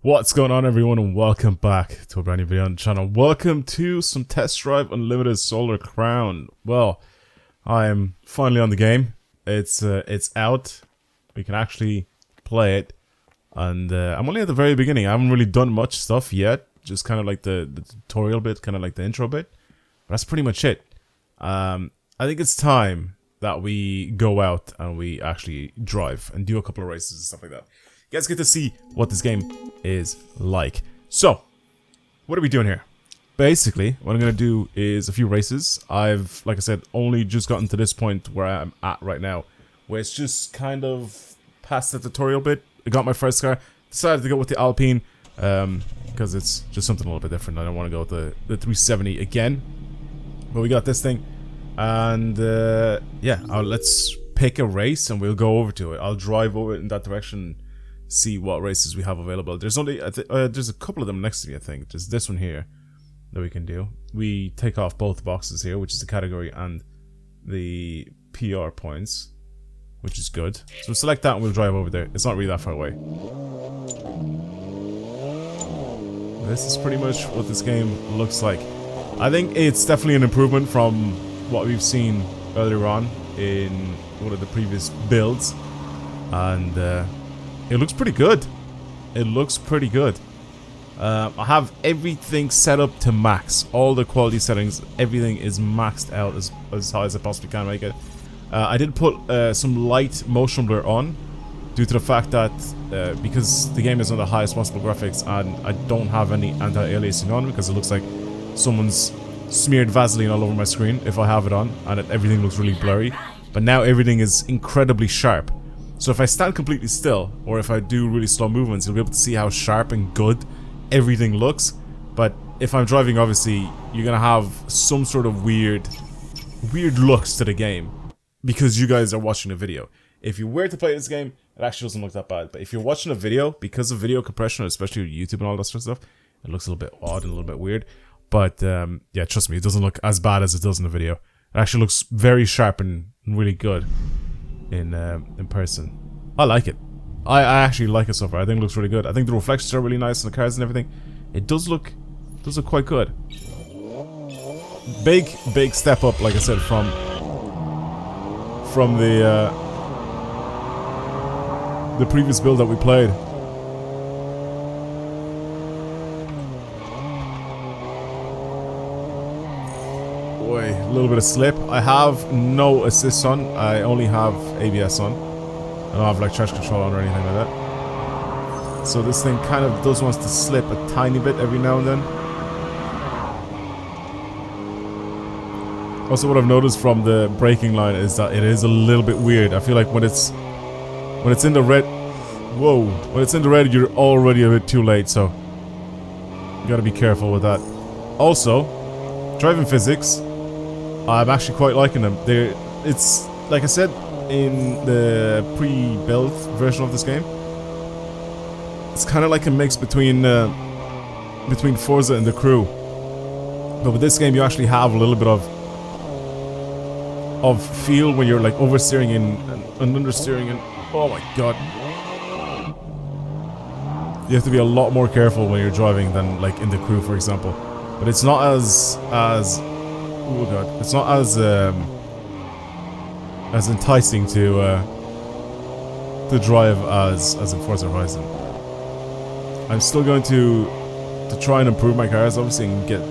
What's going on, everyone, and welcome back to a brand new video on the channel. Welcome to some Test Drive Unlimited Solar Crown. Well, I am finally on the game. It's out. We can actually play it, and I'm only at the very beginning. I haven't really done much stuff yet. Just kind of like the tutorial bit, kind of like the intro bit. But that's pretty much it. I think it's time that we go out and we actually drive and do a couple of races and stuff like that. You guys get to see what this game is like. So, what are we doing here? Basically, what I'm going to do is a few races. I've, like I said, only just gotten to this point where I'm at right now, where it's just kind of past the tutorial bit. I got my first car, decided to go with the Alpine, because it's just something a little bit different. I don't want to go with the 370 again. But we got this thing, and yeah, let's pick a race and we'll go over to it. I'll drive over in that direction, see what races we have available. There's only there's a couple of them next to me. I think there's this one here that we can do. We take off both boxes here, which is the category and the PR points, which is good. So we'll select that and we'll drive over there. It's not really that far away. This is pretty much what this game looks like. I think it's definitely an improvement from what we've seen earlier on in one of the previous builds, and it looks pretty good. It looks pretty good. I have everything set up to max. All the quality settings, everything is maxed out as high as I possibly can make it. I did put some light motion blur on, due to the fact that because the game is on the highest possible graphics, and I don't have any anti-aliasing on because it looks like someone's smeared Vaseline all over my screen if I have it on, and everything looks really blurry. But now everything is incredibly sharp. So if I stand completely still, or if I do really slow movements, you'll be able to see how sharp and good everything looks. But if I'm driving, obviously, you're gonna have some sort of weird looks to the game, because you guys are watching a video. If you were to play this game, it actually doesn't look that bad. But if you're watching a video, because of video compression, especially YouTube and all that sort of stuff, it looks a little bit odd and a little bit weird. But yeah, trust me, it doesn't look as bad as it does in the video. It actually looks very sharp and really good in person. I like it. I actually like it so far. I think it looks really good. I think the reflections are really nice on the cars and everything. It does look quite good. Big step up, like I said, from the previous build that we played. Boy, a little bit of slip. I have no assists on. I only have ABS on. I don't have like traction control on or anything like that. So this thing kind of does want to slip a tiny bit every now and then. Also, what I've noticed from the braking line is that it is a little bit weird. I feel like when it's in the red, whoa, when it's in the red, you're already a bit too late. So you gotta be careful with that. Also, driving physics, I'm actually quite liking them. It's like I said in the pre-built version of this game. It's kind of like a mix between Forza and The Crew. But with this game, you actually have a little bit of feel when you're like oversteering and understeering, and oh my god, you have to be a lot more careful when you're driving than like in The Crew, for example. But it's not as oh god, it's not as enticing to drive as in Forza Horizon. I'm still going to try and improve my cars, obviously, and get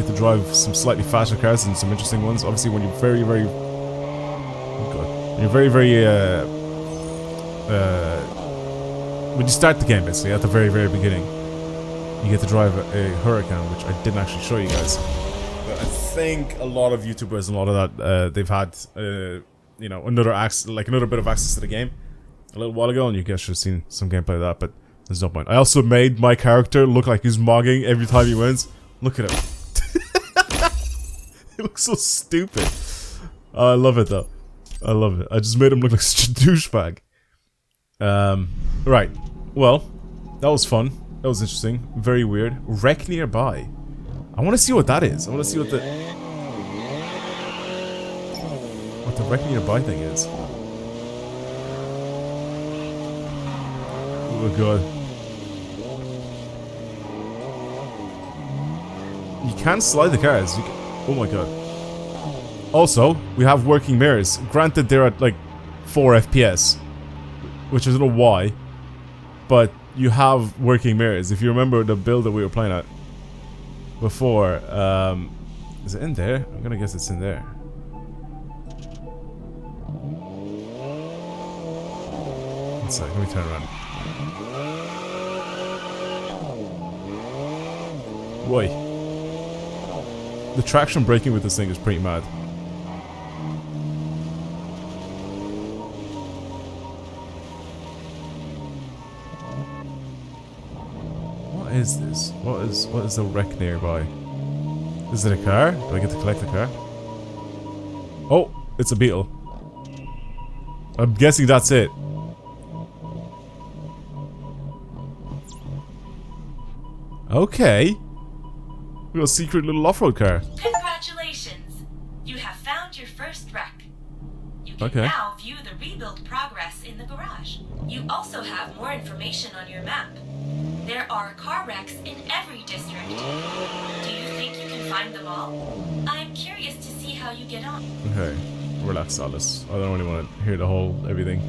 to drive some slightly faster cars and some interesting ones. Obviously, when you're very when you start the game, basically at the very beginning, you get to drive a Huracan, which I didn't actually show you guys. But I think a lot of YouTubers and a lot of that they've had you know, another bit of access to the game a little while ago, and you guys should have seen some gameplay of that. But there's no point. I also made my character look like he's mogging every time he wins. Look at him. He looks so stupid. I love it though. I love it. I just made him look like such a douchebag. Right. Well, that was fun. That was interesting. Very weird. Wreck nearby. I want to see what that is. I want to see what the wreck nearby thing is. Oh god. You can slide the cars. Oh my god. Also, we have working mirrors. Granted, they're at like 4 FPS, which I don't know why, but you have working mirrors. If you remember the build that we were playing at before, is it in there? I'm gonna guess it's in there. One sec, let me turn around. Why? The traction braking with this thing is pretty mad. What is this? What is the wreck nearby? Is it a car? Do I get to collect the car? Oh, it's a beetle. I'm guessing that's it. Okay. We got a secret little off-road car. Congratulations! You have found your first wreck. You can now view the rebuild progress in the garage. You also have more information on your map. There are car wrecks in every district. Do you think you can find them all? I'm curious to see how you get on. Okay, relax, Alice. I don't really want to hear the whole everything.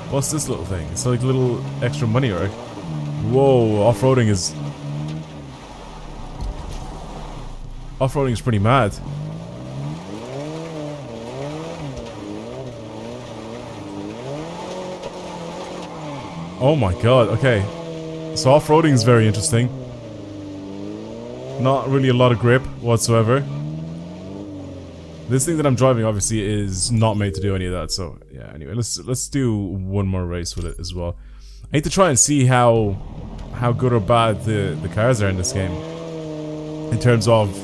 What's this little thing? It's like a little extra money, right? Whoa, off-roading is... Off-roading is pretty mad. Oh my god, okay. So off-roading is very interesting. Not really a lot of grip whatsoever. This thing that I'm driving obviously is not made to do any of that, so yeah, anyway, let's do one more race with it as well. I need to try and see how good or bad the cars are in this game. In terms of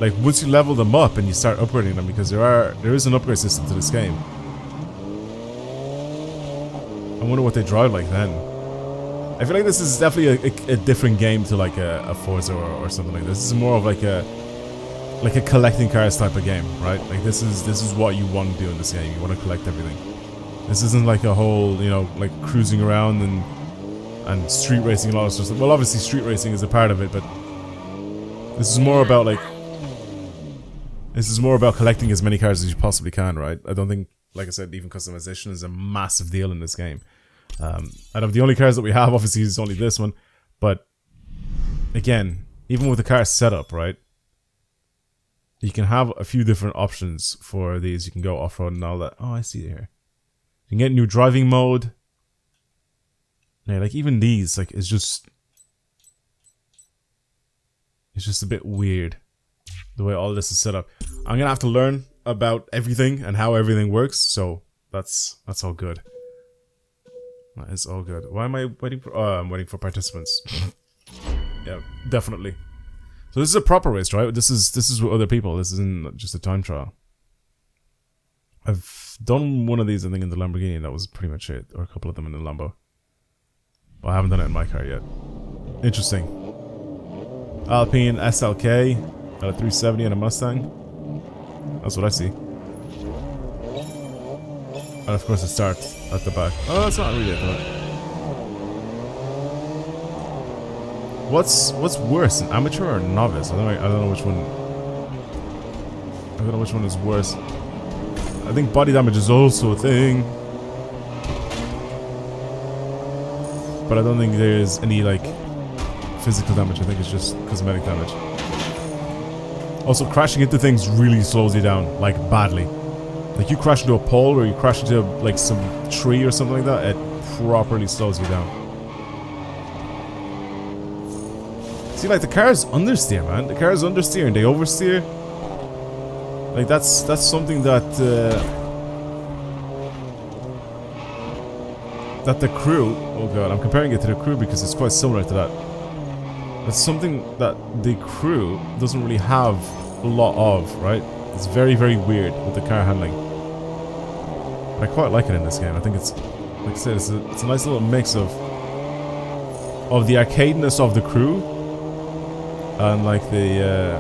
like once you level them up and you start upgrading them, because there is an upgrade system to this game. I wonder what they drive like then. I feel like this is definitely a different game to like a Forza or something like this. This is more of like a collecting cars type of game, right? Like this is what you want to do in this game. You want to collect everything. This isn't like a whole, you know, like cruising around and street racing and all that stuff. Well, obviously street racing is a part of it, but this is more about like collecting as many cars as you possibly can, right? I don't think, like I said, even customization is a massive deal in this game. Out of the only cars that we have, obviously, is only this one. But again, even with the car setup, right? You can have a few different options for these. You can go off-road and all that. Oh, I see it here. You can get new driving mode. Yeah, like even these, like it's just a bit weird the way all this is set up. I'm gonna have to learn about everything and how everything works. So that's all good. That is all good. Why am I waiting for? Oh, I'm waiting for participants. Yeah, definitely. So this is a proper race, right? This is with other people. This isn't just a time trial. I've done one of these, I think, in the Lamborghini. That was pretty much it, or a couple of them in the Lambo. But I haven't done it in my car yet. Interesting. Alpine SLK, got a 370 and a Mustang. That's what I see. And of course it starts at the back. Oh, it's not really at the back. What's worse, an amateur or a novice? I don't know which one. I don't know which one is worse. I think body damage is also a thing, but I don't think there's any like physical damage. I think it's just cosmetic damage. Also, crashing into things really slows you down, like badly. Like you crash into a pole or you crash into like some tree or something like that, it properly slows you down. See, like the car's understeer, man. The car's understeer and they oversteer. Like that's something that that the crew. Oh god, I'm comparing it to the crew because it's quite similar to that. It's something that the crew doesn't really have a lot of, right? It's very, very weird with the car handling. But I quite like it in this game. I think it's, like I said, it's a nice little mix of the arcadeness of the crew and like the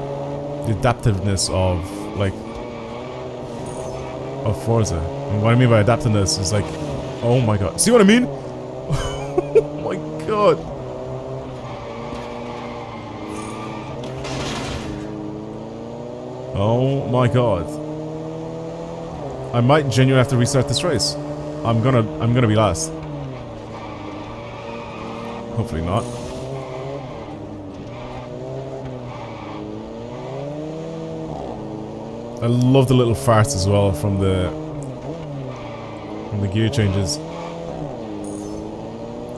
adaptiveness of like of Forza. And what I mean by adaptiveness is like, oh my god, see what I mean? Oh my god. Oh my god. I might genuinely have to restart this race. I'm gonna be last. Hopefully not. I love the little farts as well from the gear changes.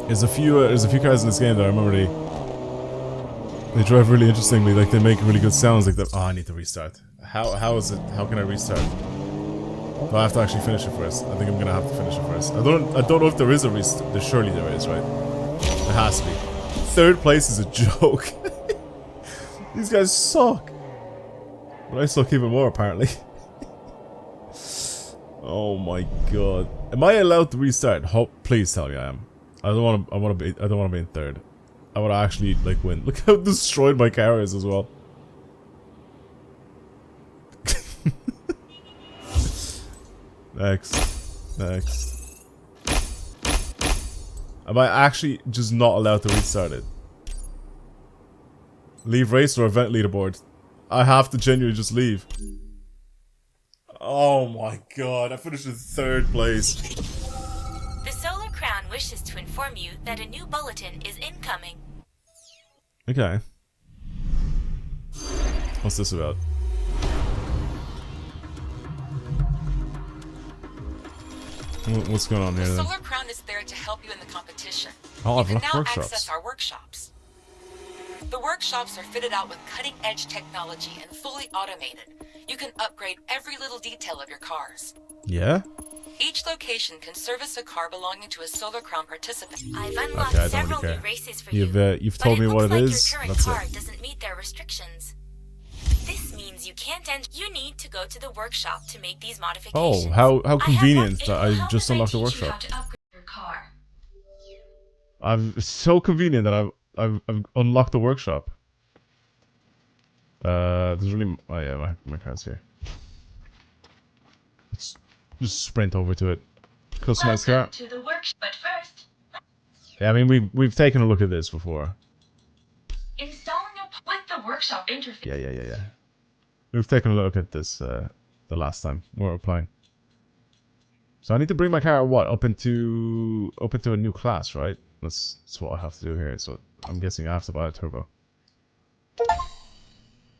There's a few cars in this game that I remember they drive really interestingly. Like they make really good sounds. Like that. Oh, I need to restart. How is it? How can I restart? Do I have to actually finish it first? I think I'm gonna have to finish it first. I don't know if there is a restart. There surely there is, right? There has to be. Third place is a joke. These guys suck. But I suck even more, apparently. Oh my god. Am I allowed to restart? Please tell me I am. I don't want to be in third. I want to actually like win. Look how destroyed my car is as well. Next. Am I actually just not allowed to restart it? Leave race or event leaderboard? I have to genuinely just leave. Oh my god, I finished in third place. The Solar Crown wishes to inform you that a new bulletin is incoming. Okay. What's this about? What's going on here then? The Solar Crown is there to help you in the competition. Oh, I've you can left now workshops. access our workshops. The workshops are fitted out with cutting-edge technology and fully automated. You can upgrade every little detail of your cars. Yeah? Each location can service a car belonging to a Solar Crown participant. I've unlocked Okay, I don't several really new care. races for you. You've told me what it is. Your current That's car it. doesn't meet their restrictions. This means you can't enter. You need to go to the workshop to make these modifications. Oh, how convenient that I just unlocked the You how workshop. to upgrade your car. It's so convenient that I've unlocked the workshop. There's really oh yeah, my car's here. Let's just sprint over to it. Customize car. Welcome to the workshop. But first, Yeah, I mean we've taken a look at this before. installing with the workshop interface. Yeah. We've taken a look at this the last time we were playing. So I need to bring my car up into a new class, right? That's what I have to do here. So I'm guessing I have to buy a turbo.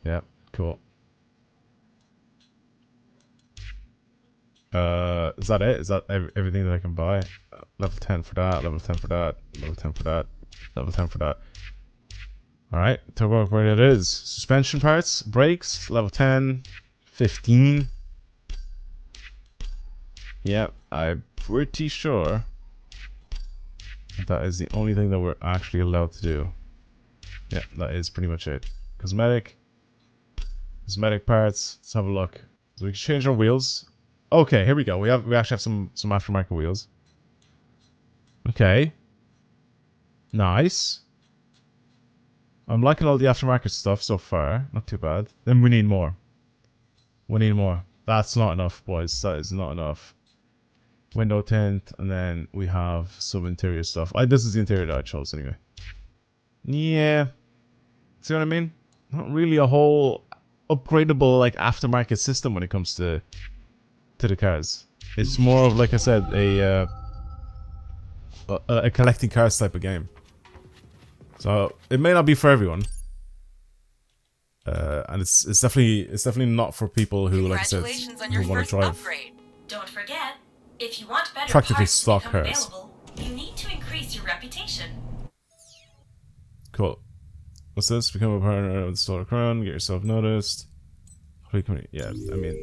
Yeah, cool. Is that it? Is that everything that I can buy? Level 10 for that, level 10 for that, level 10 for that, level 10 for that. Alright, turbo upgrade it is. Suspension parts, brakes, level 10, 15. Yep, I'm pretty sure that is the only thing that we're actually allowed to do. Yeah, that is pretty much it. Cosmetic parts. Let's have a look. So we can change our wheels. Okay, here we go. We actually have some aftermarket wheels. Okay. Nice. I'm liking all the aftermarket stuff so far. Not too bad. Then we need more. We need more. That's not enough, boys. That is not enough. Window tint, and then we have some interior stuff. This is the interior that I chose anyway. Yeah. See what I mean? Not really a whole upgradable like aftermarket system when it comes to the cars. It's more of, like I said, a collecting cars type of game. So it may not be for everyone. And it's definitely not for people who, like I said, who want to drive. Upgrade. Don't forget, if you want better Practically parts stock to become cars. available, you need to increase your reputation. Cool. What's this? Become a partner of the Solar Crown. Get yourself noticed. Yeah, I mean.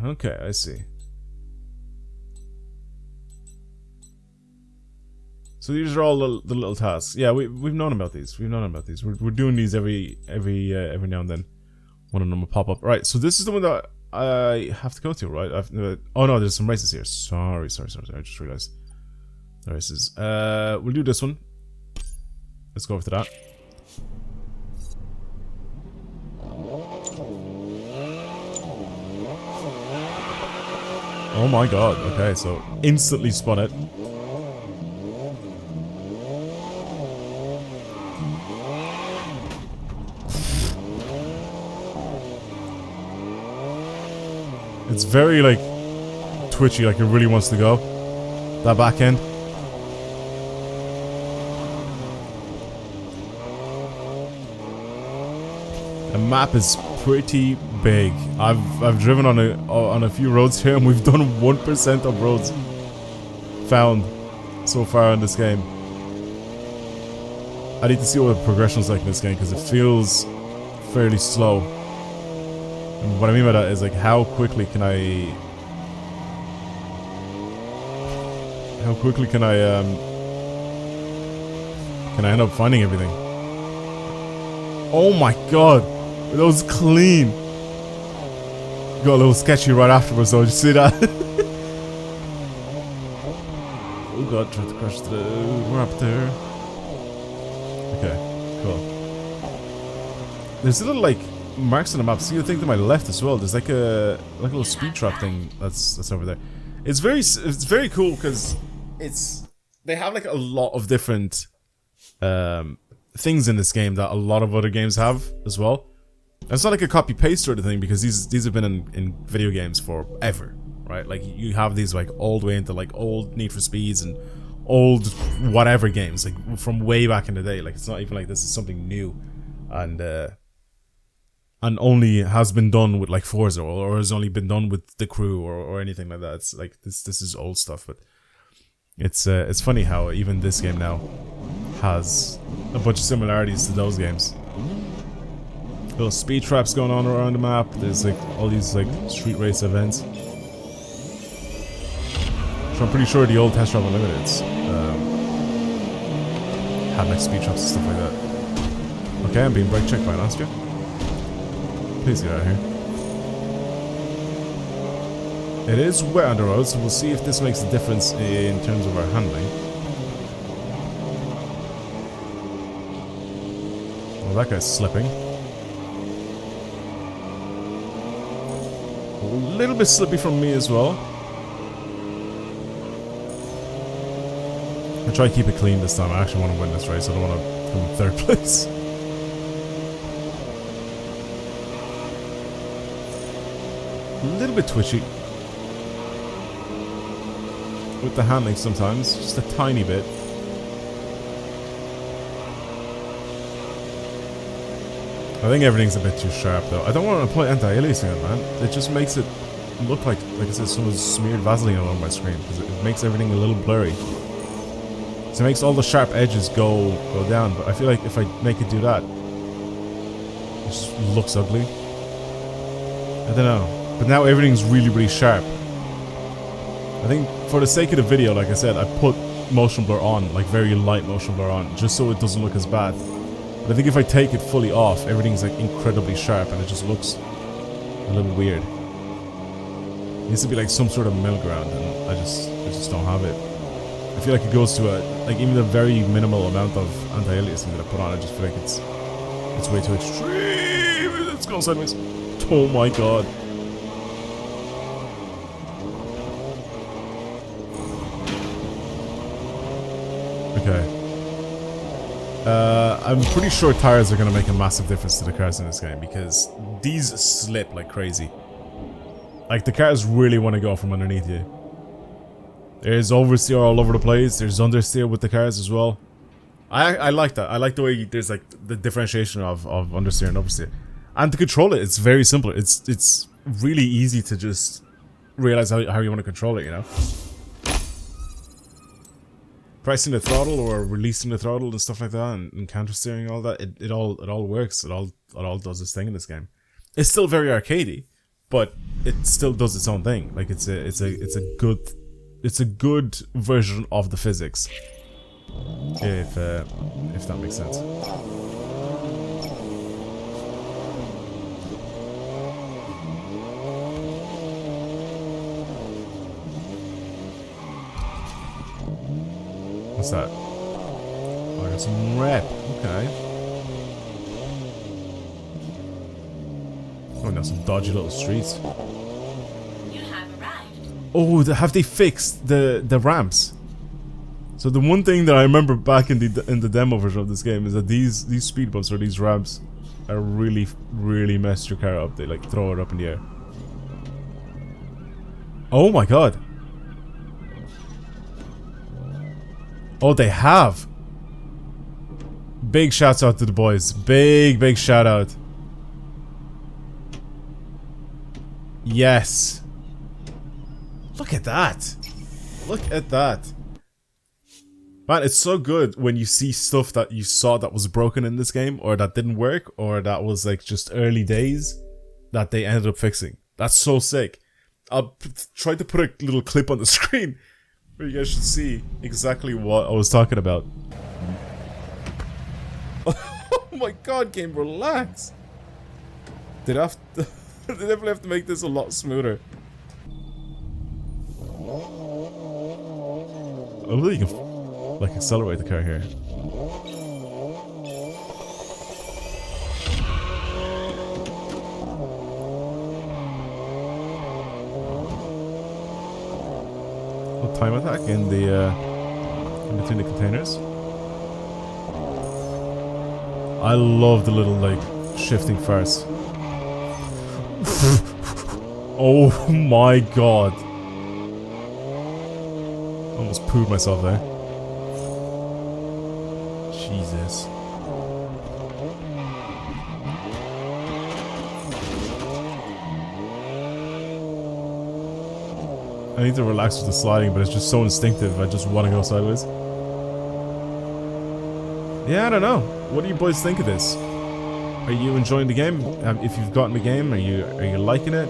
Okay, I see. So these are all the little tasks. Yeah, we've known about these. We're doing these every now and then. One of them will pop up. Right. So this is the one that I have to go to, right? Oh no, there's some races here. Sorry. I just realized the races. We'll do this one. Let's go over to that. Oh my god. Okay, so instantly spun it. It's very like twitchy, like it really wants to go. That back end. The map is pretty big. I've driven on a few roads here, and we've done 1% of roads found so far in this game. I need to see what the progression is like in this game because it feels fairly slow. And what I mean by that is like how quickly can I end up finding everything? Oh my god, that was clean. Got a little sketchy right afterwards though, did you see that? Oh god, tried to crash the ramp there. Okay, cool. There's a little like marks on the map. See the thing to my left as well. There's like a little speed trap thing that's over there. It's very cool because they have like a lot of different things in this game that a lot of other games have as well. And it's not like a copy paste sort of thing because these have been in video games forever, right? Like you have these like all the way into like old Need for Speeds and old whatever games like from way back in the day. Like it's not even like this is something new, and only has been done with like Forza or has only been done with The Crew or anything like that. It's like this is old stuff, but it's funny how even this game now has a bunch of similarities to those games. Little speed traps going on around the map. There's like all these like street race events. So I'm pretty sure the old Test Drive Unlimiteds had like speed traps and stuff like that. Okay, I'm being brake checked by an Austria. Please get out of here. It is wet on the road, so we'll see if this makes a difference in terms of our handling. Well, that guy's slipping. A little bit slippy from me as well. I'll try to keep it clean this time. I actually want to win this race. I don't want to come in third place. A little bit twitchy with the handling sometimes, just a tiny bit. I think everything's a bit too sharp though. I don't want to put anti-aliasing on, man. It just makes it look like I said, someone's smeared Vaseline on my screen because it makes everything a little blurry. So it makes all the sharp edges go down, but I feel like if I make it do that, it just looks ugly. I don't know. But now everything's really, really sharp. I think for the sake of the video, like I said, I put motion blur on, like very light motion blur on, just so it doesn't look as bad. But I think if I take it fully off, everything's like incredibly sharp and it just looks a little weird. It needs to be like some sort of middle ground, and I just don't have it. I feel like it goes to like even the very minimal amount of anti-aliasing that I put on, I just feel like it's way too extreme. It's going sideways. Oh my god. Okay. I'm pretty sure tires are going to make a massive difference to the cars in this game because these slip like crazy. Like the cars really want to go from underneath you. There's oversteer all over the place. There's understeer with the cars as well. I like that. I like the way there's like the differentiation of understeer and oversteer. And to control it, it's very simple. It's really easy to just realize how you want to control it, you know? Pressing the throttle or releasing the throttle and stuff like that, and counter steering, all that, it all works. It all does its thing in this game. It's still very arcadey, but it still does its own thing. Like it's a good version of the physics. If that makes sense. What's that? Oh, I got some rep. Okay. Oh, now some dodgy little streets. You have arrived. Oh, have they fixed the ramps? So the one thing that I remember back in the demo version of this game is that these speed bumps or these ramps are really mess your car up. They like throw it up in the air. Oh my god. Oh, they have. Big shouts out to the boys. Big shout out. Yes. Look at that. Look at that. Man, it's so good when you see stuff that you saw that was broken in this game, or that didn't work, or that was like just early days that they ended up fixing. That's so sick. I'll try to put a little clip on the screen where you guys should see exactly what I was talking about. Oh my god, game, relax. They definitely have to make this a lot smoother. I believe you can like accelerate the car here. A time attack in the in between the containers. I love the little like shifting farce. Oh my god. Almost pooed myself there. Jesus. I need to relax with the sliding, but it's just so instinctive. I just want to go sideways. Yeah, I don't know. What do you boys think of this? Are you enjoying the game? If you've gotten the game, are you liking it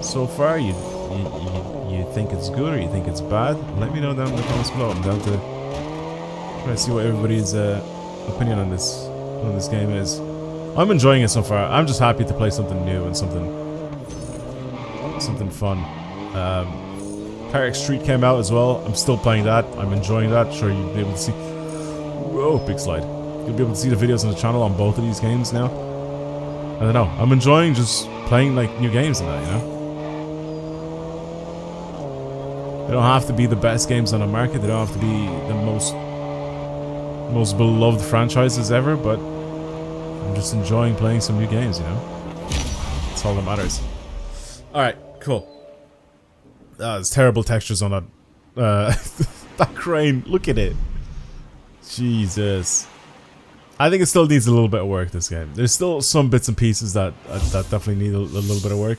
so far? You think it's good or you think it's bad? Let me know down in the comments below. I'm down to try to see what everybody's opinion on this game is. I'm enjoying it so far. I'm just happy to play something new and something fun. Carrick Street came out as well. I'm still playing that. I'm enjoying that. Sure, you'll be able to see. Whoa, big slide. You'll be able to see the videos on the channel on both of these games now. I don't know. I'm enjoying just playing like new games and that, you know. They don't have to be the best games on the market. They don't have to be the most beloved franchises ever, but I'm just enjoying playing some new games, you know. That's all that matters. Alright, cool. There's terrible textures on that that crane. Look at it. Jesus. I think it still needs a little bit of work, this game. There's still some bits and pieces that definitely need a little bit of work.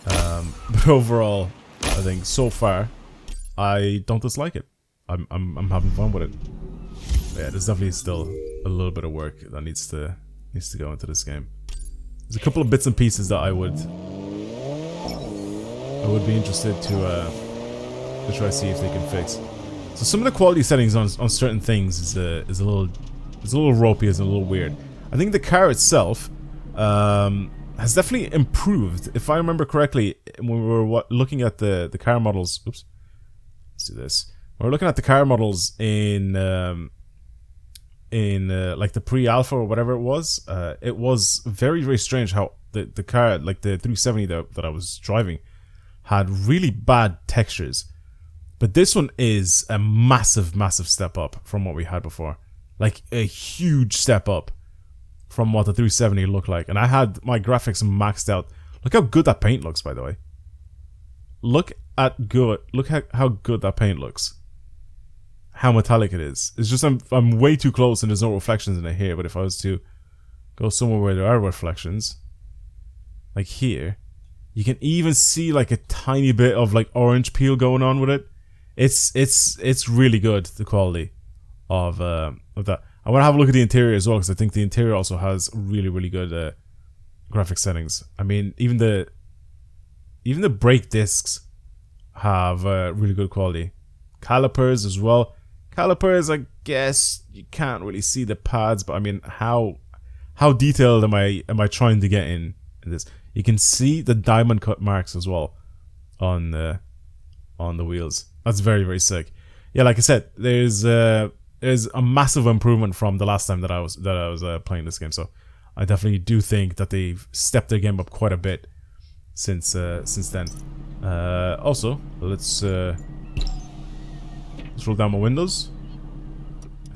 But overall, I think so far, I don't dislike it. I'm having fun with it. Yeah, there's definitely still a little bit of work that needs to go into this game. There's a couple of bits and pieces that I would be interested to try to see if they can fix. So some of the quality settings on certain things is a little ropey, is a little weird. I think the car itself has definitely improved. If I remember correctly, when we were looking at the car models, oops, let's do this. When we're looking at the car models in like the pre-alpha or whatever it was very strange how the car, like the 370 that I was driving, had really bad textures. But this one is a massive step up from what we had before. Like a huge step up from what the 370 looked like. And I had my graphics maxed out. Look how good that paint looks, by the way. Look how good that paint looks. How metallic it is. It's just I'm way too close and there's no reflections in it here. But if I was to go somewhere where there are reflections, like here, you can even see like a tiny bit of like orange peel going on with it. It's really good, the quality of that. I want to have a look at the interior as well, because I think the interior also has really good graphic settings. I mean, even the brake discs have really good quality. Calipers as well. Calipers, I guess you can't really see the pads, but I mean, how detailed am I trying to get in this? You can see the diamond cut marks as well on the wheels. That's very sick. Yeah, like I said, there's a massive improvement from the last time that I was playing this game. So I definitely do think that they've stepped their game up quite a bit since then. Also, let's roll down my windows,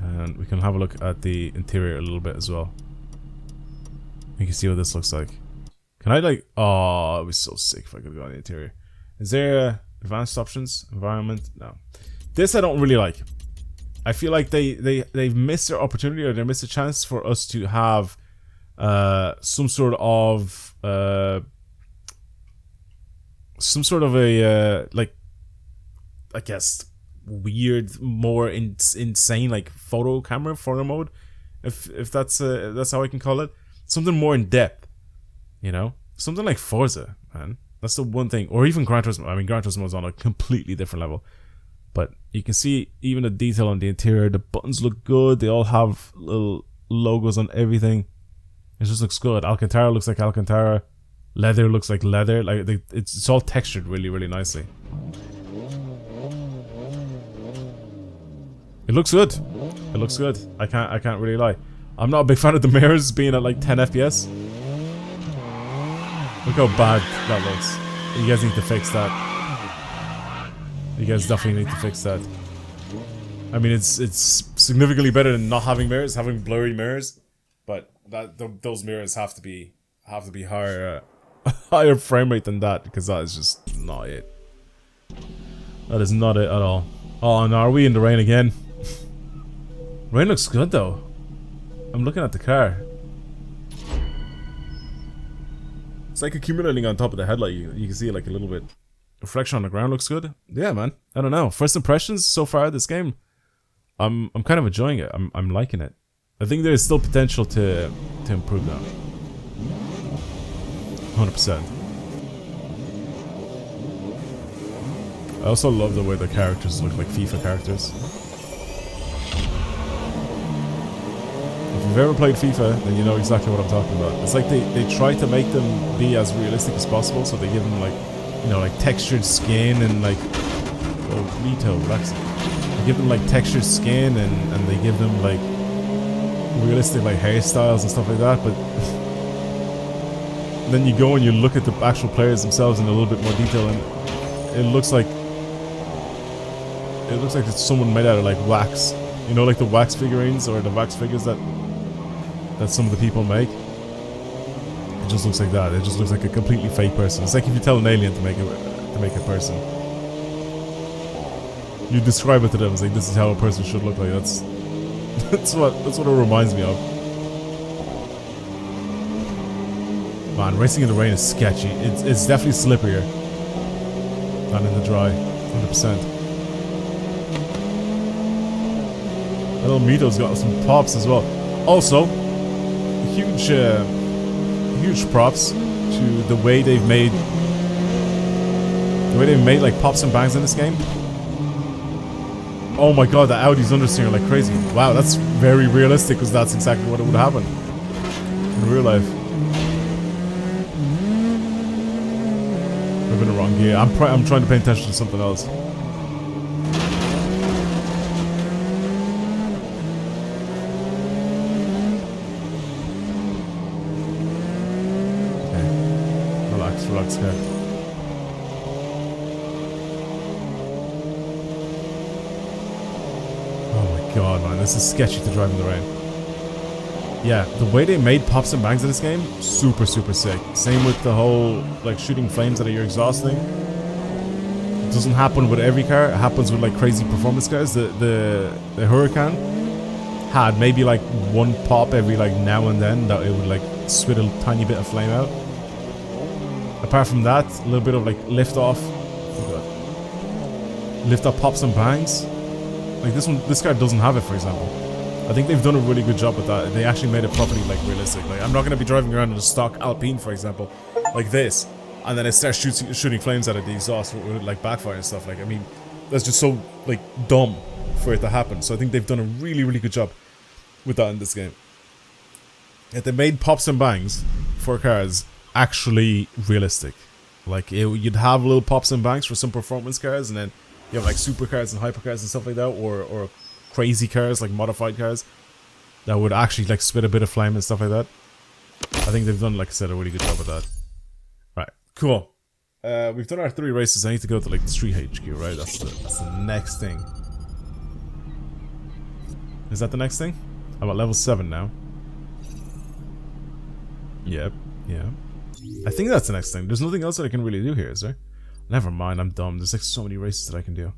and we can have a look at the interior a little bit as well. You can see what this looks like. Can I like? Oh, it was so sick if I could go on the interior. Is there advanced options? Environment? No. This I don't really like. I feel like they've missed their opportunity, or they missed a chance for us to have some sort of a like, I guess, weird, more insane like photo mode, if that's how I can call it. Something more in depth, you know, something like Forza, man. That's the one thing. Or even Gran Turismo. I mean, Gran Turismo is on a completely different level. But you can see even the detail on the interior. The buttons look good. They all have little logos on everything. It just looks good. Alcantara looks like Alcantara. Leather looks like leather. Like it's all textured really, really nicely. It looks good. It looks good. I can't really lie. I'm not a big fan of the mirrors being at like 10 FPS. Look how bad that looks. You guys need to fix that. You guys definitely need to fix that. I mean, it's significantly better than not having mirrors, having blurry mirrors. But those mirrors have to be higher higher frame rate than that, because that is just not it. That is not it at all. Oh no, are we in the rain again? Rain looks good though. I'm looking at the car. It's like accumulating on top of the headlight. You can see like a little bit. Reflection on the ground looks good. Yeah, man. I don't know. First impressions so far of this game, I'm kind of enjoying it. I'm liking it. I think there's still potential to improve that. 100%. I also love the way the characters look like FIFA characters. If you've ever played FIFA, then you know exactly what I'm talking about. It's like they try to make them be as realistic as possible, so they give them like, you know, like textured skin and like, oh, Rito, relax. They give them like textured skin and they give them like realistic like hairstyles and stuff like that, but then you go and you look at the actual players themselves in a little bit more detail, and it looks like it's someone made out of like wax. You know, like the wax figurines or the wax figures that some of the people make. It just looks like that. It just looks like a completely fake person. It's like if you tell an alien to make a person. You describe it to them, it's like, this is how a person should look like. That's what it reminds me of. Man, racing in the rain is sketchy. It's definitely slipperier than in the dry, 100%. Little Mito's got some pops as well. Also, huge props to the way they've made like pops and bangs in this game. Oh my god, the Audi's understeer like crazy. Wow, that's very realistic, because that's exactly what it would happen in real life. I've been in the wrong gear. I'm trying to pay attention to something else. Relax here. Oh my god, man, this is sketchy to drive in the rain. Yeah, the way they made pops and bangs in this game, super sick. Same with the whole like shooting flames out of your exhaust thing. It doesn't happen with every car. It happens with like crazy performance cars. The Huracan had maybe like one pop every like now and then that it would like spit a tiny bit of flame out. Apart from that, a little bit of like lift off pops and bangs. Like this car doesn't have it, for example. I think they've done a really good job with that. They actually made it properly like realistic. Like, I'm not going to be driving around in a stock Alpine, for example, like this, and then it starts shooting flames out of the exhaust with like backfire and stuff. Like, I mean, that's just so like dumb for it to happen. So I think they've done a really good job with that in this game. Yet they made pops and bangs for cars actually realistic. Like, you'd have little pops and bangs for some performance cars, and then you have like supercars and hypercars and stuff like that, or crazy cars, like modified cars, that would actually like spit a bit of flame and stuff like that. I think they've done, like I said, a really good job with that. Right, cool. We've done our 3 races. I need to go to like the street HQ, right? That's the next thing. Is that the next thing? I'm at level 7 now. Yep, yeah. I think that's the next thing. There's nothing else that I can really do here, is there? Never mind, I'm dumb. There's like so many races that I can do.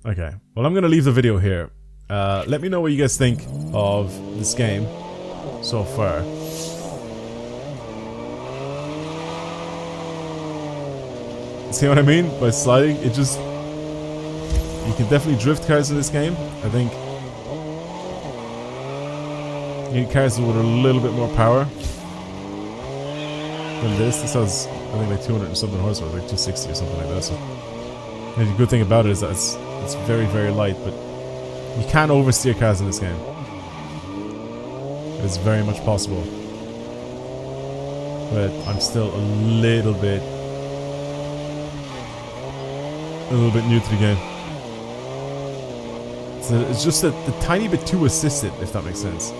Okay, well I'm gonna leave the video here. Let me know what you guys think of this game so far. See what I mean by sliding? It just... You can definitely drift cars in this game. I think you need cars with a little bit more power than this. This has, I think, like 200 and something horsepower, like 260 or something like that. So, and the good thing about it is that it's very, very light, but you can oversteer cars in this game. It's very much possible. But I'm still a little bit new to the game. So it's just the tiny bit too assisted, if that makes sense.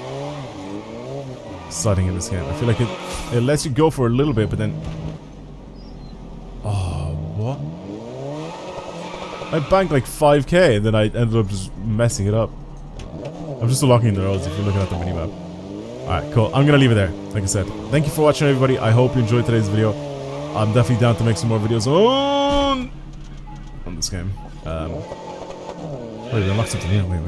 Sliding in this game. I feel like it lets you go for a little bit, but then... Oh, what? I banked like 5k and then I ended up just messing it up. I'm just unlocking the roads if you're looking at the minimap. Alright, cool. I'm gonna leave it there. Like I said, thank you for watching, everybody. I hope you enjoyed today's video. I'm definitely down to make some more videos on this game. Wait, I unlocked something here. Wait.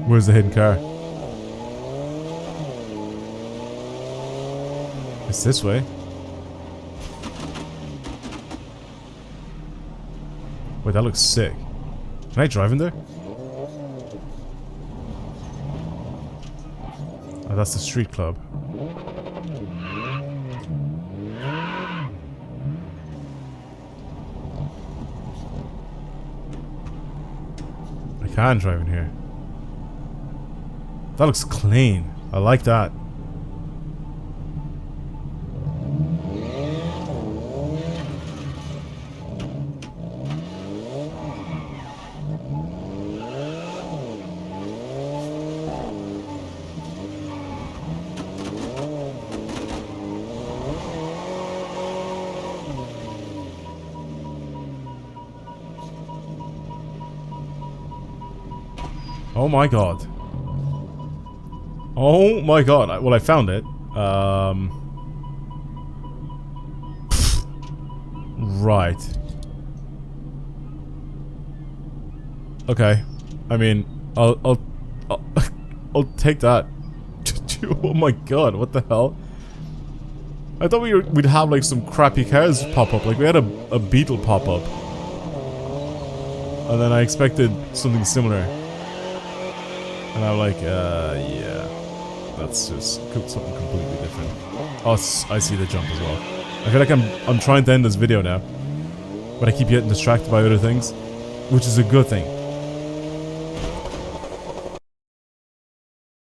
Where's the hidden car? It's this way. Wait, that looks sick. Can I drive in there? Oh, that's the street club. I can drive in here. That looks clean. I like that. Oh my god. Oh my god. Well, I found it. Right. Okay. I mean, I'll take that. Oh my god, what the hell? I thought we'd have like some crappy cars pop up. Like we had a Beetle pop up. And then I expected something similar. And I'm like, yeah, that's just something completely different. Oh, I see the jump as well. I feel like I'm trying to end this video now, but I keep getting distracted by other things, which is a good thing.